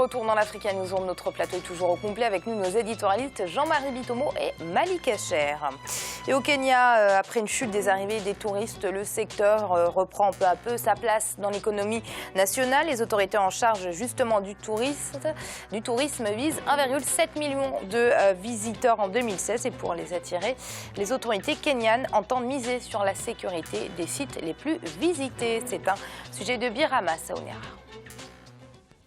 retour dans l'Africa Newsroom, notre plateau est toujours au complet avec nous, nos éditorialistes Jean-Marie Bitomo et Malik Acher. Et au Kenya, après une chute des arrivées des touristes, le secteur reprend peu à peu sa place dans l'économie nationale. Les autorités en charge justement du tourisme visent 1,7 million de visiteurs en 2016 et pour les attirer, les autorités kenyanes entendent miser sur la sécurité des sites les plus visités. C'est un sujet de Birama Saonera.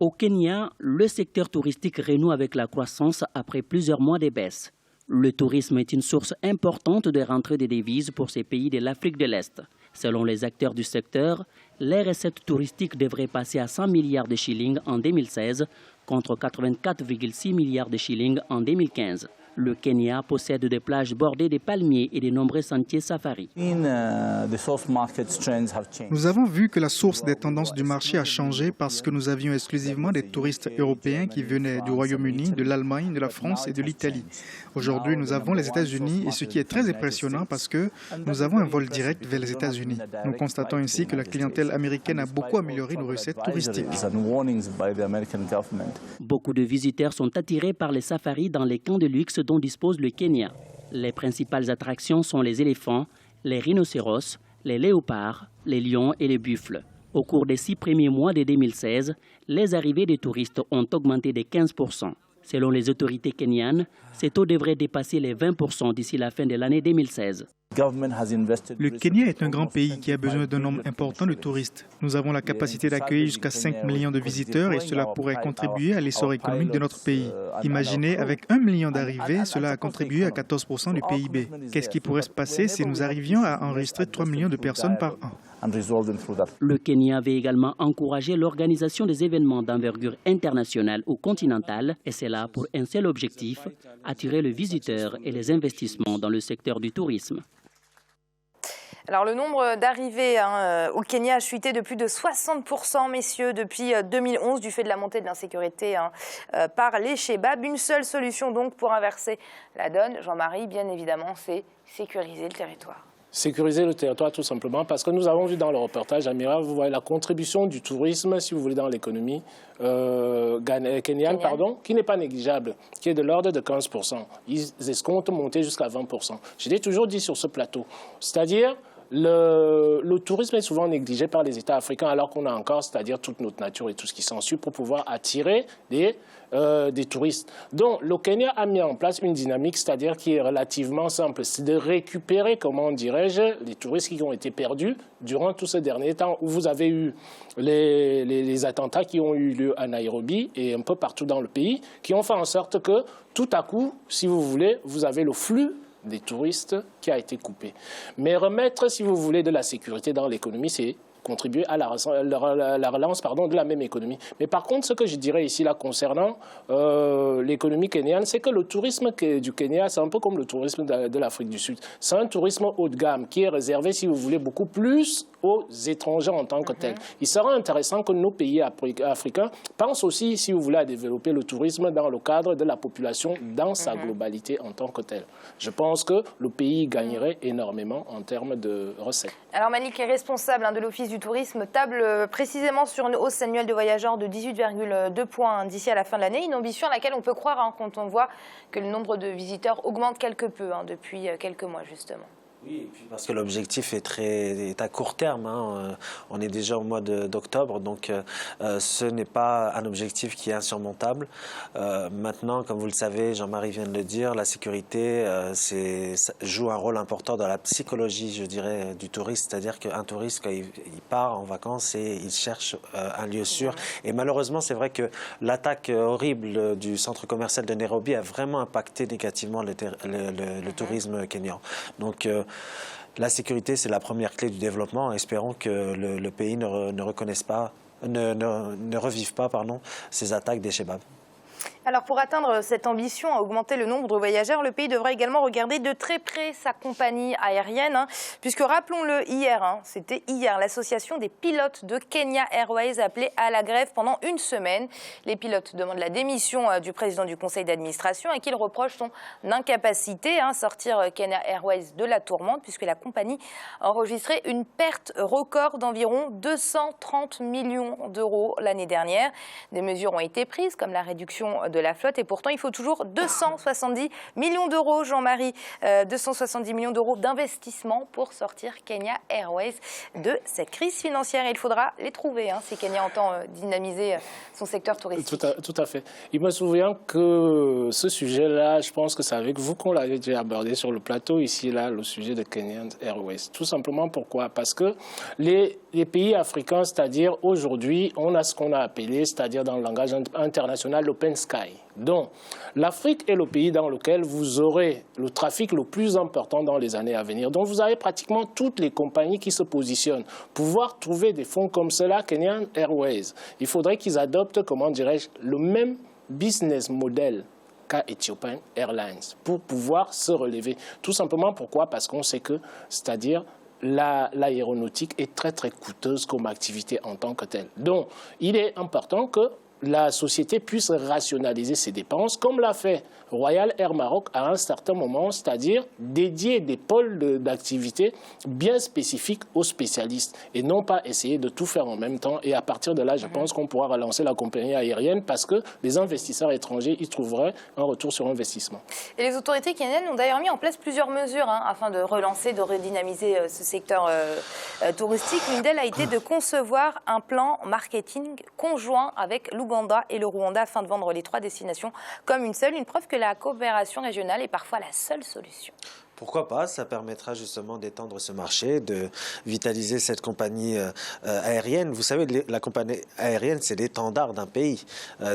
Au Kenya, le secteur touristique renoue avec la croissance après plusieurs mois de baisse. Le tourisme est une source importante de rentrée des devises pour ces pays de l'Afrique de l'Est. Selon les acteurs du secteur, les recettes touristiques devraient passer à 100 milliards de shillings en 2016 contre 84,6 milliards de shillings en 2015. Le Kenya possède des plages bordées de palmiers et de nombreux sentiers safari. Nous avons vu que la source des tendances du marché a changé parce que nous avions exclusivement des touristes européens qui venaient du Royaume-Uni, de l'Allemagne, de la France et de l'Italie. Aujourd'hui, nous avons les États-Unis et ce qui est très impressionnant parce que nous avons un vol direct vers les États-Unis. Nous constatons ainsi que la clientèle américaine a beaucoup amélioré nos recettes touristiques. Beaucoup de visiteurs sont attirés par les safaris dans les camps de luxe dont dispose le Kenya. Les principales attractions sont les éléphants, les rhinocéros, les léopards, les lions et les buffles. Au cours des 6 premiers mois de 2016, les arrivées des touristes ont augmenté de 15%. Selon les autorités kenyanes, ces taux devraient dépasser les 20% d'ici la fin de l'année 2016. Le Kenya est un grand pays qui a besoin d'un nombre important de touristes. Nous avons la capacité d'accueillir jusqu'à 5 millions de visiteurs et cela pourrait contribuer à l'essor économique de notre pays. Imaginez, avec 1 million d'arrivées, cela a contribué à 14% du PIB. Qu'est-ce qui pourrait se passer si nous arrivions à enregistrer 3 millions de personnes par an? Le Kenya avait également encouragé l'organisation des événements d'envergure internationale ou continentale, et c'est là pour un seul objectif, attirer le visiteur et les investissements dans le secteur du tourisme. Alors le nombre d'arrivées au Kenya a chuté de plus de 60%, messieurs, depuis 2011 du fait de la montée de l'insécurité par les Shebabs. Une seule solution donc pour inverser la donne, Jean-Marie, bien évidemment, c'est sécuriser le territoire. Sécuriser le territoire tout simplement parce que nous avons vu dans le reportage, Amira, vous voyez la contribution du tourisme, si vous voulez, dans l'économie kenyane, qui n'est pas négligeable, qui est de l'ordre de 15%. Ils escomptent monter jusqu'à 20%. Je l'ai toujours dit sur ce plateau, c'est-à-dire le tourisme est souvent négligé par les États africains alors qu'on a encore, c'est-à-dire toute notre nature et tout ce qui s'ensuit pour pouvoir attirer des touristes. Donc le Kenya a mis en place une dynamique, c'est-à-dire qui est relativement simple, c'est de récupérer, comment dirais-je, les touristes qui ont été perdus durant tout ce dernier temps où vous avez eu les attentats qui ont eu lieu à Nairobi et un peu partout dans le pays, qui ont fait en sorte que tout à coup, si vous voulez, vous avez le flux des touristes qui a été coupé. Mais remettre, si vous voulez, de la sécurité dans l'économie, c'est contribuer à la relance de la même économie. Mais par contre, ce que je dirais ici là concernant l'économie kenyane, c'est que le tourisme du Kenya, c'est un peu comme le tourisme de l'Afrique du Sud. C'est un tourisme haut de gamme qui est réservé, si vous voulez, beaucoup plus aux étrangers en tant que tels. Il sera intéressant que nos pays africains pensent aussi, si vous voulez, à développer le tourisme dans le cadre de la population dans sa globalité en tant que telle. Je pense que le pays gagnerait énormément en termes de recettes. Alors Malik est responsable de l'Office du tourisme, table précisément sur une hausse annuelle de voyageurs de 18,2 points d'ici à la fin de l'année, une ambition à laquelle on peut croire quand on voit que le nombre de visiteurs augmente quelque peu depuis quelques mois justement. Oui, et puis parce que l'objectif est à court terme. On est déjà au mois d'octobre, donc ce n'est pas un objectif qui est insurmontable. Maintenant, comme vous le savez, Jean-Marie vient de le dire, la sécurité joue un rôle important dans la psychologie, je dirais, du touriste. C'est-à-dire qu'un touriste, quand il part en vacances, il cherche un lieu sûr. Et malheureusement, c'est vrai que l'attaque horrible du centre commercial de Nairobi a vraiment impacté négativement le tourisme kényan. Donc, la sécurité, c'est la première clé du développement. Espérons que le pays ne revive pas ces attaques des Shebabs. Alors pour atteindre cette ambition à augmenter le nombre de voyageurs, le pays devra également regarder de très près sa compagnie aérienne, puisque rappelons-le c'était hier, l'association des pilotes de Kenya Airways appelée à la grève pendant une semaine. Les pilotes demandent la démission du président du conseil d'administration et qu'il reproche son incapacité à sortir Kenya Airways de la tourmente, puisque la compagnie a enregistré une perte record d'environ 230 millions d'euros l'année dernière. Des mesures ont été prises, comme la réduction de la flotte, et pourtant il faut toujours 270 millions d'euros, Jean-Marie, 270 millions d'euros d'investissement pour sortir Kenya Airways de cette crise financière. Et il faudra les trouver si Kenya entend dynamiser son secteur touristique. Tout à fait. Il me souvient que ce sujet-là, je pense que c'est avec vous qu'on l'avait déjà abordé sur le plateau ici, là, le sujet de Kenya Airways. Tout simplement pourquoi? Parce que les pays africains, c'est-à-dire aujourd'hui, on a ce qu'on a appelé, c'est-à-dire dans le langage international, l'open sky. Donc, l'Afrique est le pays dans lequel vous aurez le trafic le plus important dans les années à venir. Donc, vous avez pratiquement toutes les compagnies qui se positionnent. Pouvoir trouver des fonds comme cela, Kenya Airways, il faudrait qu'ils adoptent, comment dirais-je, le même business model qu'à Ethiopian Airlines pour pouvoir se relever. Tout simplement pourquoi? Parce qu'on sait que, c'est-à-dire, l'aéronautique est très très coûteuse comme activité en tant que telle. Donc, il est important que la société puisse rationaliser ses dépenses, comme l'a fait Royal Air Maroc à un certain moment, c'est-à-dire dédier des pôles d'activité bien spécifiques aux spécialistes et non pas essayer de tout faire en même temps. Et à partir de là, je pense qu'on pourra relancer la compagnie aérienne parce que les investisseurs étrangers y trouveraient un retour sur investissement. Et les autorités kenyanes ont d'ailleurs mis en place plusieurs mesures afin de relancer, de redynamiser ce secteur touristique. L'une d'elles a été de concevoir un plan marketing conjoint avec l'Ouganda et le Rwanda afin de vendre les 3 destinations comme une seule, une preuve que la coopération régionale est parfois la seule solution. Pourquoi pas? Ça permettra justement d'étendre ce marché, de vitaliser cette compagnie aérienne. Vous savez, la compagnie aérienne, c'est l'étendard d'un pays.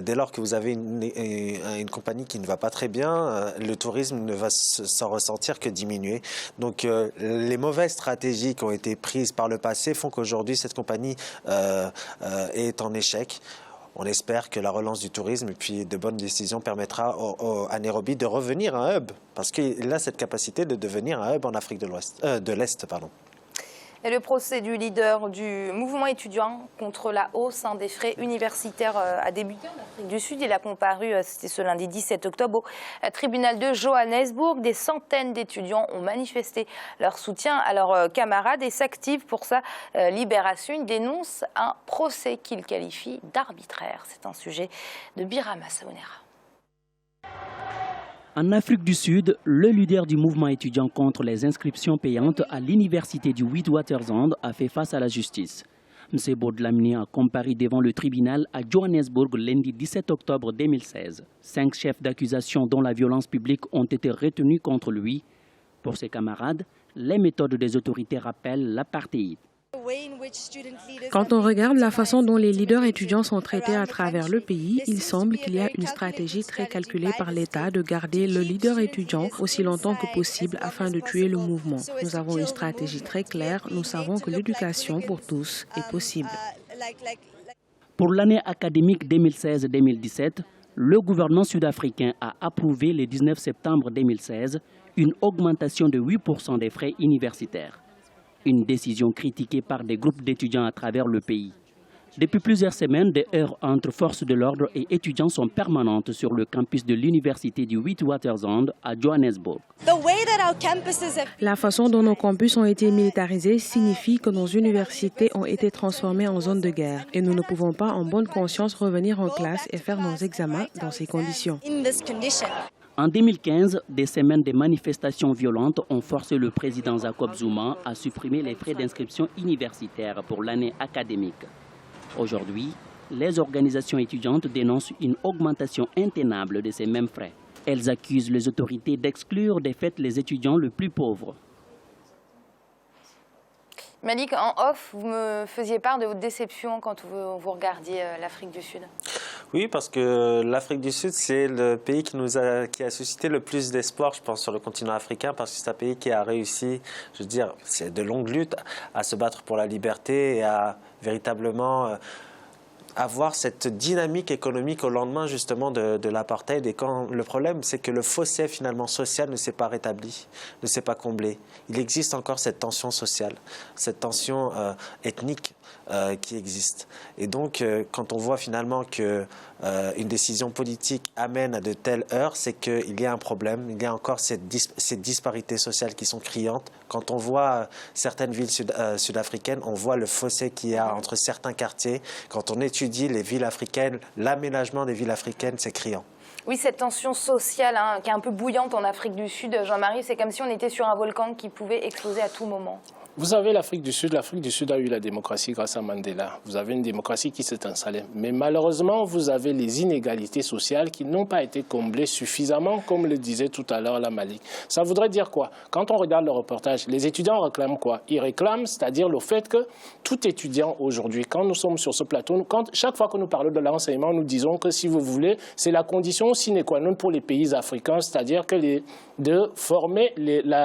Dès lors que vous avez une compagnie qui ne va pas très bien, le tourisme ne va s'en ressentir que diminuer. Donc, les mauvaises stratégies qui ont été prises par le passé font qu'aujourd'hui, cette compagnie est en échec. On espère que la relance du tourisme et puis de bonnes décisions permettra à Nairobi de revenir un hub, parce qu'il a cette capacité de devenir un hub en Afrique de l'Est. Et le procès du leader du mouvement étudiant contre la hausse des frais universitaires a débuté en Afrique du Sud. Il a comparu, c'était ce lundi 17 octobre, au tribunal de Johannesburg. Des centaines d'étudiants ont manifesté leur soutien à leurs camarades et s'activent pour sa libération. Ils dénoncent un procès qu'ils qualifient d'arbitraire. C'est un sujet de Birama Saonera. En Afrique du Sud, le leader du mouvement étudiant contre les inscriptions payantes à l'université du Witwatersrand a fait face à la justice. M. Bodlamini a comparu devant le tribunal à Johannesburg lundi 17 octobre 2016. 5 chefs d'accusation dont la violence publique ont été retenus contre lui. Pour ses camarades, les méthodes des autorités rappellent l'apartheid. Quand on regarde la façon dont les leaders étudiants sont traités à travers le pays, il semble qu'il y a une stratégie très calculée par l'État de garder le leader étudiant aussi longtemps que possible afin de tuer le mouvement. Nous avons une stratégie très claire. Nous savons que l'éducation pour tous est possible. Pour l'année académique 2016-2017, le gouvernement sud-africain a approuvé le 19 septembre 2016 une augmentation de 8% des frais universitaires. Une décision critiquée par des groupes d'étudiants à travers le pays. Depuis plusieurs semaines, des heurts entre forces de l'ordre et étudiants sont permanentes sur le campus de l'université du Witwatersrand à Johannesburg. La façon dont nos campus ont été militarisés signifie que nos universités ont été transformées en zone de guerre et nous ne pouvons pas en bonne conscience revenir en classe et faire nos examens dans ces conditions. En 2015, des semaines de manifestations violentes ont forcé le président Jacob Zuma à supprimer les frais d'inscription universitaire pour l'année académique. Aujourd'hui, les organisations étudiantes dénoncent une augmentation intenable de ces mêmes frais. Elles accusent les autorités d'exclure des fait les étudiants les plus pauvres. Malik, en off, vous me faisiez part de votre déception quand vous regardiez l'Afrique du Sud. Oui, parce que l'Afrique du Sud, c'est le pays qui a suscité le plus d'espoir, je pense, sur le continent africain, parce que c'est un pays qui a réussi, je veux dire, c'est de longues luttes, à se battre pour la liberté et à véritablement avoir cette dynamique économique au lendemain justement de l'apartheid. Et quand le problème, c'est que le fossé finalement social ne s'est pas rétabli, ne s'est pas comblé. Il existe encore cette tension sociale, cette tension ethnique qui existe. Et donc, quand on voit finalement que une décision politique amène à de telles heures, c'est qu'il y a un problème, il y a encore ces disparités sociales qui sont criantes. Quand on voit certaines villes sud-africaines, on voit le fossé qu'il y a entre certains quartiers. Quand on étudie les villes africaines, l'aménagement des villes africaines, c'est criant. Oui, cette tension sociale qui est un peu bouillante en Afrique du Sud, Jean-Marie, c'est comme si on était sur un volcan qui pouvait exploser à tout moment. Vous savez, l'Afrique du Sud a eu la démocratie grâce à Mandela. Vous avez une démocratie qui s'est installée. Mais malheureusement, vous avez les inégalités sociales qui n'ont pas été comblées suffisamment, comme le disait tout à l'heure la Malik. Ça voudrait dire quoi? Quand on regarde le reportage, les étudiants réclament quoi? Ils réclament, c'est-à-dire le fait que tout étudiant aujourd'hui, quand nous sommes sur ce plateau, chaque fois que nous parlons de l'enseignement, nous disons que si vous voulez, c'est la condition sine qua non pour les pays africains, c'est-à-dire de former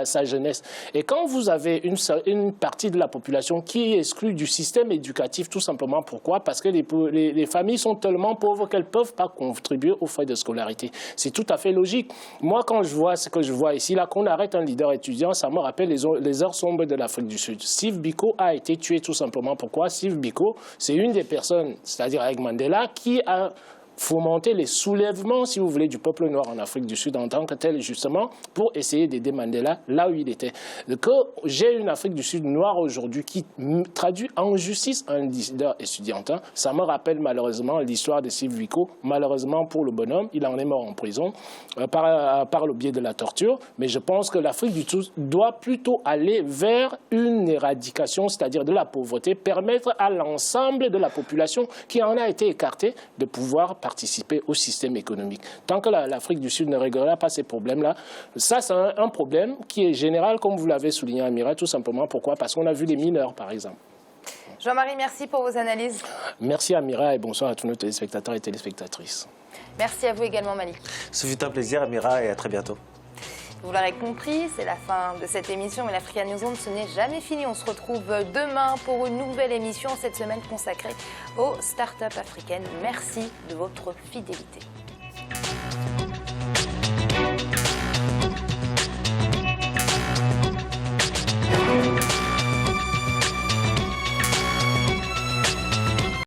sa jeunesse. Et quand vous avez une partie de la population qui est exclue du système éducatif, tout simplement. Pourquoi? Parce que les familles sont tellement pauvres qu'elles ne peuvent pas contribuer aux frais de scolarité. C'est tout à fait logique. Moi, quand je vois ce que je vois ici, là, qu'on arrête un leader étudiant, ça me rappelle les heures sombres de l'Afrique du Sud. Steve Biko a été tué tout simplement. Pourquoi? Steve Biko, c'est une des personnes, c'est-à-dire avec Mandela, qui a fomenter les soulèvements, si vous voulez, du peuple noir en Afrique du Sud en tant que tel, justement, pour essayer d'aider Mandela là où il était. Que j'ai une Afrique du Sud noire aujourd'hui qui traduit en justice un leader étudiantin, ça me rappelle malheureusement l'histoire de Steve Biko. Malheureusement pour le bonhomme, il en est mort en prison par le biais de la torture. Mais je pense que l'Afrique du Sud doit plutôt aller vers une éradication, c'est-à-dire de la pauvreté, permettre à l'ensemble de la population qui en a été écartée de pouvoir participer au système économique. Tant que l'Afrique du Sud ne réglera pas ces problèmes-là, ça c'est un problème qui est général, comme vous l'avez souligné, Amira, tout simplement. Pourquoi? Parce qu'on a vu les mineurs, par exemple. Jean-Marie, merci pour vos analyses. Merci Amira et bonsoir à tous nos téléspectateurs et téléspectatrices. Merci à vous également, Malik. Ce fut un plaisir, Amira, et à très bientôt. Vous l'aurez compris, c'est la fin de cette émission, mais l'Africa Newsroom, ce n'est jamais fini. On se retrouve demain pour une nouvelle émission, cette semaine consacrée aux startups africaines. Merci de votre fidélité.